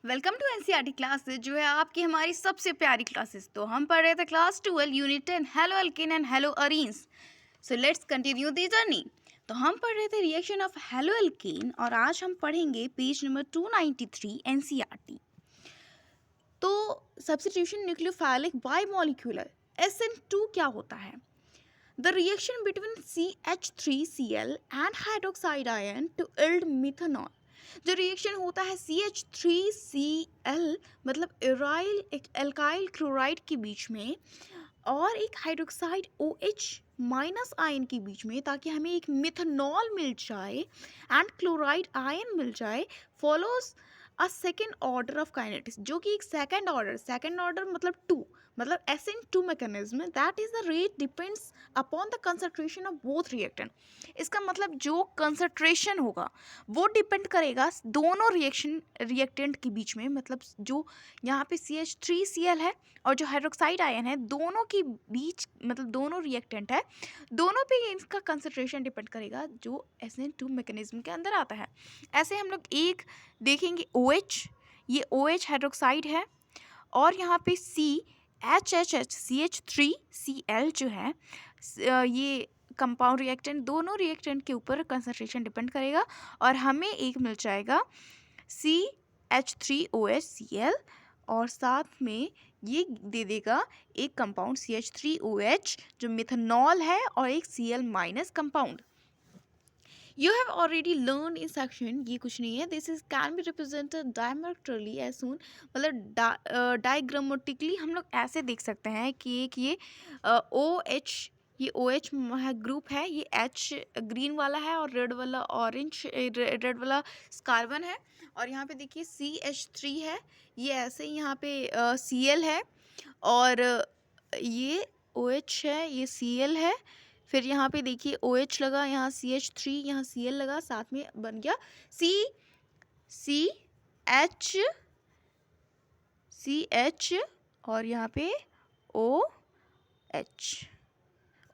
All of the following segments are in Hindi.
वेलकम टू एनसीईआरटी क्लासेस जो है आपकी हमारी सबसे प्यारी क्लासेस। तो हम पढ़ रहे थे class 12 unit 10 hello alkane and hello arenes. So let's continue the journey. तो हम पढ़ रहे थे रिएक्शन ऑफ हेलो अल्केन और आज हम पढ़ेंगे पेज नंबर 293 एनसीईआरटी। तो सब्स्टिट्यूशन न्यूक्लियोफाइलिक बाइमॉलिक्यूलर SN2 क्या होता है? The reaction between CH3Cl and hydroxide ion to yield methanol। जो रिएक्शन होता है CH3Cl मतलब एराइल एल्काइल क्लोराइड के बीच में और एक हाइड्रोक्साइड OH माइनस आयन के बीच में, ताकि हमें एक मिथनॉल मिल जाए एंड क्लोराइड आयन मिल जाए, follows a second order of kinetics, जो कि एक सेकेंड ऑर्डर मतलब टू, मतलब SN2 mechanism. That is the rate depends upon the concentration of both reactant. इसका मतलब जो कंसंट्रेशन होगा वो डिपेंड करेगा दोनों रिएक्टेंट के बीच में, मतलब जो यहाँ पे CH3Cl है और जो हाइड्रोक्साइड आयन है, दोनों के बीच, मतलब दोनों रिएक्टेंट है, दोनों पे इसका कंसंट्रेशन डिपेंड करेगा जो SN2 मैकेनिज्म के अंदर आता है। ऐसे हम लोग एक देखेंगे OH, ये OH हाइड्रोक्साइड है और यहाँ पे CH3Cl जो है ये कंपाउंड रिएक्टेंट, दोनों रिएक्टेंट के ऊपर कंसंट्रेशन डिपेंड करेगा और हमें एक मिल जाएगा CH3OHCl और साथ में ये दे देगा एक कंपाउंड CH3OH जो मिथनॉल है और एक Cl minus compound. You have already learned in section, ये कुछ नहीं है, this is can be represented diametrically as soon, मतलब डायग्रामेटिकली हम लोग ऐसे देख सकते हैं कि एक ये OH, ये OH ग्रुप है, ये H ग्रीन वाला है और रेड वाला ऑरेंज, रेड वाला कार्बन है, और यहाँ पे देखिए CH3 है, ये ऐसे ही यहाँ पे Cl है और ये OH है, ये Cl है, फिर यहाँ पे देखिए OH लगा, यहाँ CH3, यहाँ Cl लगा, साथ में बन गया CH और यहाँ पे OH।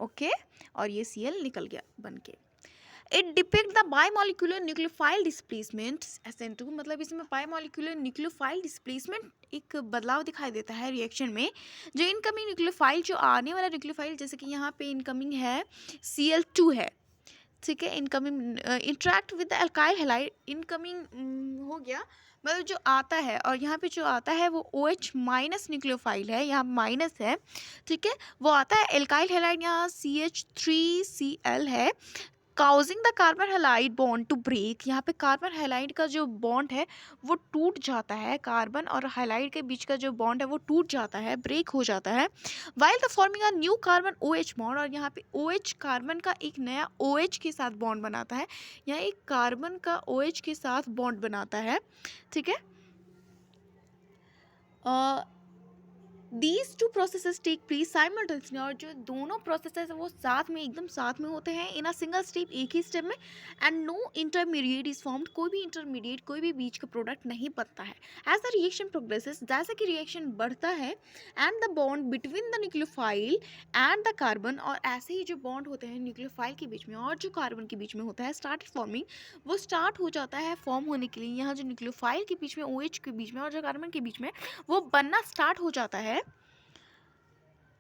ओके, और ये Cl निकल गया बन के। It depict the bimolecular nucleophile displacement SN2, मतलब इसमें बाइमॉलिक्यूलर न्यूक्लियोफाइल डिस्प्लेसमेंट एक बदलाव दिखाई देता है रिएक्शन में। जो इनकमिंग न्यूक्लियोफाइल, जो आने वाला न्यूक्लियोफाइल, जैसे कि यहाँ पे इनकमिंग है Cl2 है, ठीक है, incoming interact with the alkyl halide, incoming हो गया, मतलब जो आता है, और यहाँ पे जो आता है वो OH माइनस न्यूक्लियोफाइल है, यहाँ माइनस है, ठीक है, वो आता है एल्काइल हैलाइड, यहाँ CH3Cl है, causing the carbon halide bond to break, यहाँ पे कार्बन हैलाइड का जो बॉन्ड है वो टूट जाता है, कार्बन और हैलाइड के बीच का जो बॉन्ड है वो टूट जाता है, ब्रेक हो जाता है, while the forming a new carbon OH bond, और यहाँ पे OH कार्बन का एक नया OH के साथ बॉन्ड बनाता है, यहाँ एक कार्बन का OH के साथ बॉन्ड बनाता है, ठीक है। These two processes take place simultaneously, और जो दोनों प्रोसेसेस है वो साथ में, एकदम साथ में होते हैं इन अ सिंगल स्टेप, एक ही स्टेप में, and no intermediate is formed, कोई भी इंटरमीडिएट, कोई भी बीच का प्रोडक्ट नहीं बनता है। एज द रिएक्शन प्रोग्रेसेस, जैसे कि रिएक्शन बढ़ता है, and the bond between the nucleophile and the carbon, और ऐसे ही जो बॉन्ड होते हैं न्यूक्लियोफाइल के बीच में और जो कार्बन के बीच में होता है, स्टार्ट फॉर्मिंग, वो स्टार्ट हो जाता है फॉर्म होने के लिए, यहाँ जो न्यूक्लियोफाइल के बीच में, OH के बीच में और जो कार्बन के बीच में, वो बनना स्टार्ट हो जाता है।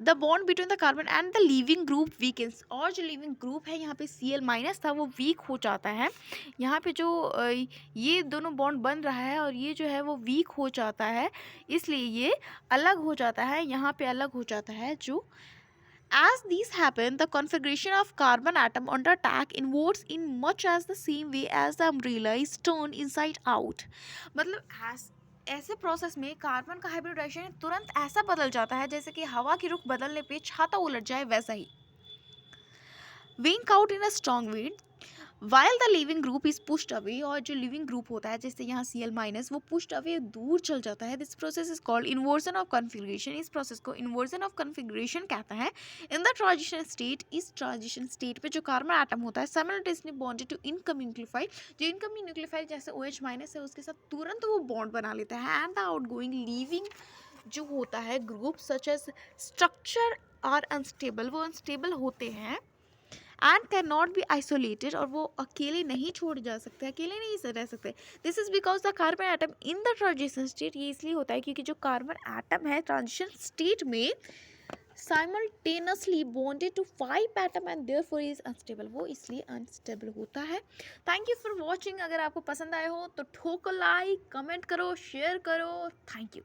The bond between the carbon and the leaving group weakens, और जो लिविंग ग्रुप है यहाँ पे Cl माइनस था वो वीक हो जाता है, यहाँ पे जो ये दोनों बॉन्ड बन रहा है और ये जो है वो वीक हो जाता है, इसलिए ये अलग हो जाता है, यहाँ पे अलग हो जाता है जो। As these happen, the configuration of carbon atom under attack inverts in much as the same way as the umbrella is turned inside out, मतलब ऐसे प्रोसेस में कार्बन का हाइब्रिडाइजेशन तुरंत ऐसा बदल जाता है जैसे कि हवा की रुख बदलने पे छाता उलट जाए, वैसा ही। Wink out in a strong wind while the living group is pushed away, और जो लिविंग ग्रुप होता है जैसे यहाँ Cl माइनस, वो पुश्ड अवे, दूर चल जाता है। This process is called inversion of configuration, इस प्रोसेस को इन्वर्जन ऑफ कन्फिग्रेशन कहता है। इन द ट्रांजिशन स्टेट, इस ट्रांजिशन स्टेट पे जो कार्बन एटम होता है simultaneously bonded to incoming nucleophile, जो इनकमिंग न्यूक्लियोफाइल जैसे OH माइनस है उसके साथ तुरंत वो बॉन्ड बना लेता है, एंड द आउटगोइंग लिविंग जो होता है group such as structure are unstable, वो अनस्टेबल होते हैं, and can not be isolated, और वो अकेले नहीं छोड़ जा सकते, अकेले नहीं रह सकते। This is because the carbon atom in the transition state, ये इसलिए होता है क्योंकि जो कार्बन एटम है ट्रांजिशन स्टेट में simultaneously bonded to 5 atom and therefore is unstable, वो इसलिए अनस्टेबल होता है। Thank you for watching. अगर आपको पसंद आए हो तो ठोको लाइक, कमेंट करो, शेयर करो। Thank you.